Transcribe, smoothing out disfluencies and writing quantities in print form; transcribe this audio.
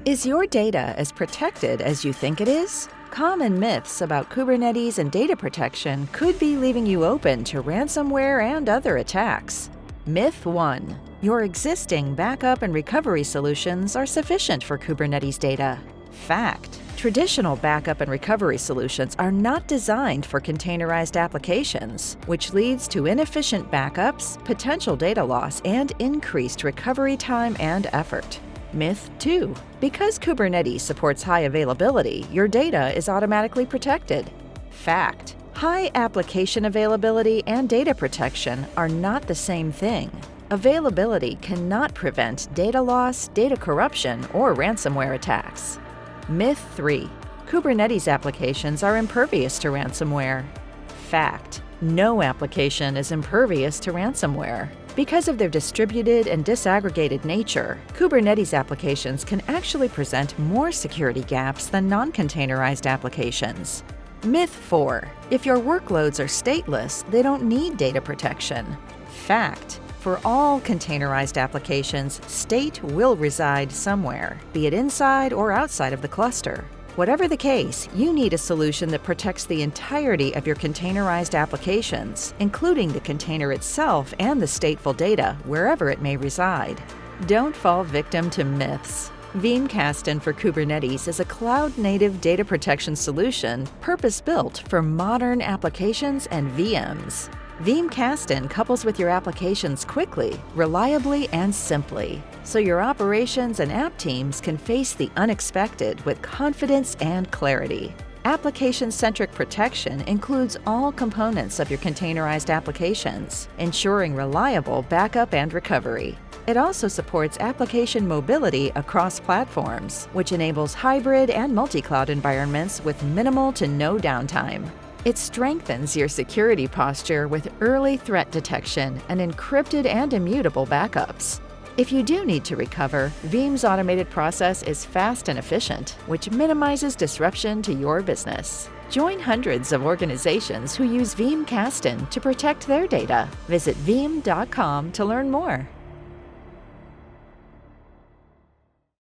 Is your data as protected as you think it is? Common myths about Kubernetes and data protection could be leaving you open to ransomware and other attacks. Myth 1. Your existing backup and recovery solutions are sufficient for Kubernetes data. Fact. Traditional backup and recovery solutions are not designed for containerized applications, which leads to inefficient backups, potential data loss, and increased recovery time and effort. Myth 2. Because Kubernetes supports high availability, your data is automatically protected. Fact. High application availability and data protection are not the same thing. Availability cannot prevent data loss, data corruption, or ransomware attacks. Myth 3. Kubernetes applications are impervious to ransomware. Fact. No application is impervious to ransomware. Because of their distributed and disaggregated nature, Kubernetes applications can actually present more security gaps than non-containerized applications. Myth 4. If your workloads are stateless, they don't need data protection. Fact. For all containerized applications, state will reside somewhere, be it inside or outside of the cluster. Whatever the case, you need a solution that protects the entirety of your containerized applications, including the container itself and the stateful data, wherever it may reside. Don't fall victim to myths. Veeam Kasten for Kubernetes is a cloud-native data protection solution purpose-built for modern applications and VMs. Veeam Kasten couples with your applications quickly, reliably, and simply, so your operations and app teams can face the unexpected with confidence and clarity. Application-centric protection includes all components of your containerized applications, ensuring reliable backup and recovery. It also supports application mobility across platforms, which enables hybrid and multi-cloud environments with minimal to no downtime. It strengthens your security posture with early threat detection and encrypted and immutable backups. If you do need to recover, Veeam's automated process is fast and efficient, which minimizes disruption to your business. Join hundreds of organizations who use Veeam Kasten to protect their data. Visit veeam.com to learn more.